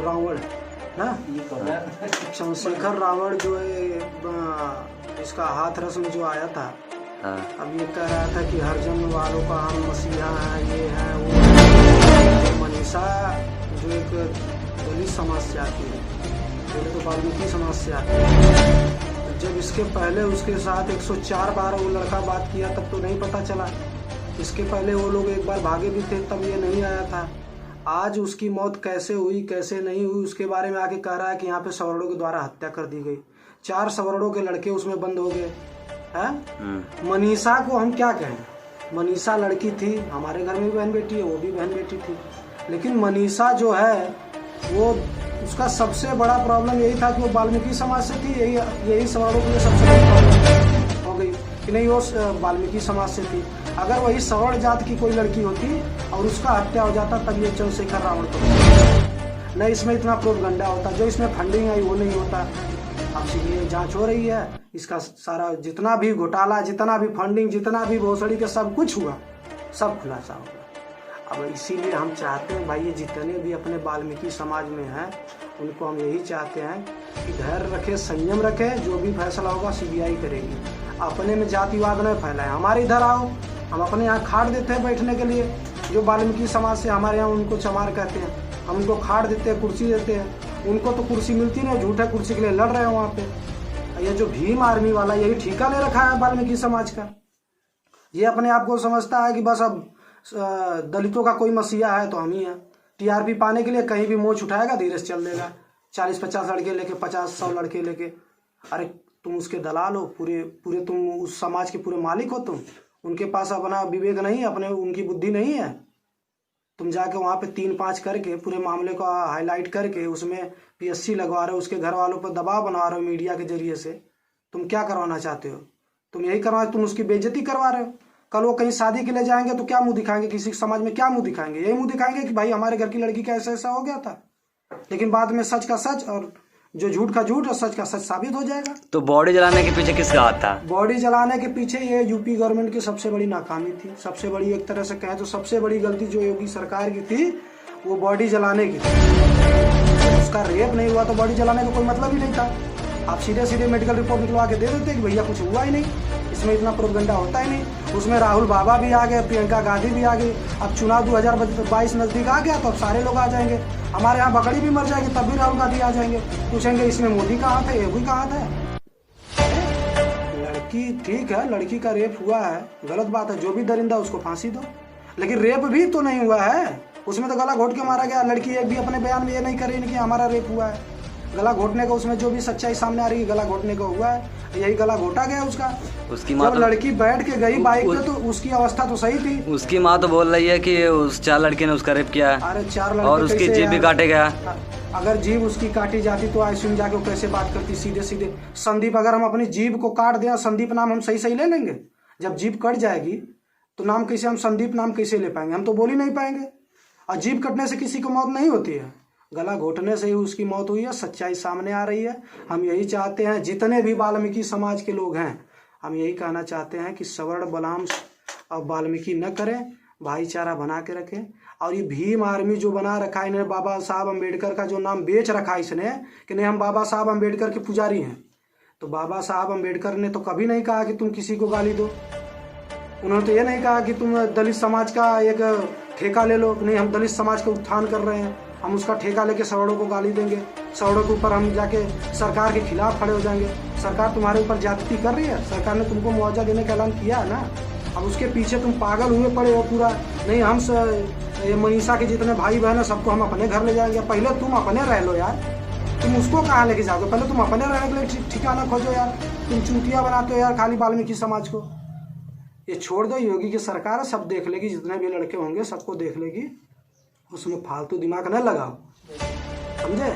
रावण ना, चंद्रशेखर रावण जो है इसका हाथरस में जो आया था। अब ये कह रहा था कि हर जन्म वालों का हम मसीहा है, ये है वो है। मनीषा जो एक दलित समाज से आती है, पहले तो वाल्मीकि समाज से आती है। जब इसके पहले उसके साथ 104 बार वो लड़का बात किया तब तो नहीं पता चला। इसके पहले वो लोग एक बार भागे भी थे तब ये नहीं आया था। आज उसकी मौत कैसे हुई कैसे नहीं हुई उसके बारे में आके कह रहा है कि यहाँ पे सवर्णों के द्वारा हत्या कर दी गई। 4 सवर्णों के लड़के उसमें बंद हो गए हैं। मनीषा को हम क्या कहें, मनीषा लड़की थी, हमारे घर में भी बहन बेटी है, वो भी बहन बेटी थी। लेकिन मनीषा जो है वो उसका सबसे बड़ा प्रॉब्लम यही था कि वो वाल्मीकि समाज से थी। यही सवर्णों के लिए सबसे बड़ी प्रॉब्लम हो गई कि नहीं वो वाल्मीकि समाज से थी। अगर वही सवर्ण जात की कोई लड़की होती और उसका हत्या हो जाता तब ये चंद्रशेखर रावण को नहीं इसमें इतना प्रोपगंडा होता, जो इसमें फंडिंग आई वो नहीं होता। अब सीबीआई जांच हो रही है, इसका सारा जितना भी घोटाला, जितना भी फंडिंग, जितना भी भोसड़ी के सब कुछ हुआ, सब खुलासा होगा। अब इसीलिए हम चाहते हैं भाई ये जितने भी अपने वाल्मीकि समाज में हैं उनको हम यही चाहते हैं कि धैर्य रखे, संयम रखे, जो भी फैसला होगा सीबीआई करेगी। अपने में जातिवाद न फैलाएं। हमारे इधर आओ, हम अपने यहाँ खाट देते हैं बैठने के लिए। जो वाल्मीकि समाज से हमारे यहाँ उनको चमार कहते हैं, हम उनको खाट देते हैं, कुर्सी देते हैं। उनको तो कुर्सी मिलती नहीं, झूठे कुर्सी के लिए लड़ रहे हैं वहाँ पे। ये जो भीम आर्मी वाला यही ठेका ले रखा है वाल्मीकि समाज का। ये अपने आप को समझता है कि बस अब दलितों का कोई मसीहा है तो हम ही हैं। टीआरपी पाने के लिए कहीं भी मोच उठाएगा, धीरे से चल देगा। 40-50 लड़के लेके, 50-100 लड़के लेके। अरे तुम उसके दलाल हो, पूरे तुम उस समाज के पूरे मालिक हो। तुम उनके पास अपना विवेक नहीं है, अपने उनकी बुद्धि नहीं है। तुम जाके वहाँ पे 3-5 करके पूरे मामले को हाईलाइट करके उसमें पीएससी लगवा रहे हो, उसके घर वालों पर दबाव बना रहे हो मीडिया के जरिए से। तुम क्या करवाना चाहते हो? तुम यही करवा, तुम उसकी बेइज्जती करवा रहे हो। कल वो कहीं शादी के लिए जाएंगे तो क्या मुंह दिखाएंगे, किसी समाज में क्या मुंह दिखाएंगे? यही मुंह दिखाएंगे कि भाई हमारे घर की लड़की का ऐसा ऐसा हो गया था। लेकिन बाद में सच का सच और जो झूठ का झूठ और सच का सच साबित हो जाएगा। तो बॉडी जलाने के पीछे किसका हाथ था? बॉडी जलाने के पीछे ये यूपी गवर्नमेंट की सबसे बड़ी नाकामी थी। सबसे बड़ी, एक तरह से कहें तो सबसे बड़ी गलती जो योगी सरकार की थी वो बॉडी जलाने की थी। उसका रेप नहीं हुआ तो बॉडी जलाने का कोई मतलब ही नहीं था। आप सीधे मेडिकल रिपोर्ट निकलवा के दे देते कि भैया कुछ हुआ ही नहीं, इसमें इतना प्रोपगंडा होता ही नहीं। उसमें राहुल बाबा भी आ गए, प्रियंका गांधी भी आ गई। अब चुनाव 2022 नजदीक आ गया तो अब सारे लोग आ जाएंगे। हमारे यहाँ बकरी भी मर जाएगी तब भी राहुल गांधी आ जाएंगे। पूछेंगे इसमें मोदी कहाँ थे, योगी कहाँ थे? लड़की ठीक है, लड़की का रेप हुआ है, गलत बात है। जो भी दरिंदा उसको फांसी दो, लेकिन रेप भी तो नहीं हुआ है। उसमें तो गला घोट के मारा गया। लड़की एक भी अपने बयान में ये नहीं कर रही कि हमारा रेप हुआ है। गला घोटने का उसमें जो भी सच्चाई सामने आ रही है, गला घोटने का हुआ है, यही गला घोटा गया उसका। उसकी माँ जब लड़की बैठ के गई बाइक पे तो उसकी अवस्था तो सही थी। उसकी माँ तो बोल रही है कि उस 4 लड़के ने उसका रेप किया। अरे 4 लड़के और उसकी जीभ भी काटे गया। अगर जीभ उसकी काटी जाती तो आईसीयू में जाके कैसे बात करती सीधे। संदीप, अगर हम अपनी जीभ को काट दें, संदीप नाम हम सही ले लेंगे? जब जीभ कट जाएगी तो नाम कैसे, हम संदीप नाम कैसे ले पाएंगे? हम तो बोल ही नहीं पाएंगे। और जीभ कटने से किसी को मौत नहीं होती है, गला घोटने से ही उसकी मौत हुई है। सच्चाई सामने आ रही है। हम यही चाहते हैं, जितने भी वाल्मीकि समाज के लोग हैं, हम यही कहना चाहते हैं कि सवर्ण बलराम और वाल्मीकि न करें, भाईचारा बना के रखें। और ये भीम आर्मी जो बना रखा है, इन्हें बाबा साहब अम्बेडकर का जो नाम बेच रखा है इसने कि नहीं हम बाबा साहब अम्बेडकर के पुजारी हैं। तो बाबा साहब अम्बेडकर ने तो कभी नहीं कहा कि तुम किसी को गाली दो। उन्होंने तो ये नहीं कहा कि तुम दलित समाज का एक ठेका ले लो। नहीं, हम दलित समाज का उत्थान कर रहे हैं, हम उसका ठेका लेके सवर्णों को गाली देंगे। सवर्णों के ऊपर हम जाके सरकार के खिलाफ खड़े हो जाएंगे। सरकार तुम्हारे ऊपर ज्यादती कर रही है, सरकार ने तुमको मुआवजा देने का ऐलान किया है ना। अब उसके पीछे तुम पागल हुए पड़े हो पूरा। नहीं, हम ये मनीषा के जितने भाई बहन है सबको हम अपने घर ले जाएंगे। पहले तुम अपने रह लो यार, तुम उसको कहाँ लेके जाओगे? पहले तुम अपने रहने के लिए ठिकाना खोजो यार। तुम चूतिया बनाते हो यार खाली वाल्मीकि समाज को। ये छोड़ दो, योगी की सरकार सब देख लेगी, जितने भी लड़के होंगे सबको देख लेगी। उसमें फालतू दिमाग न लगाओ, समझे?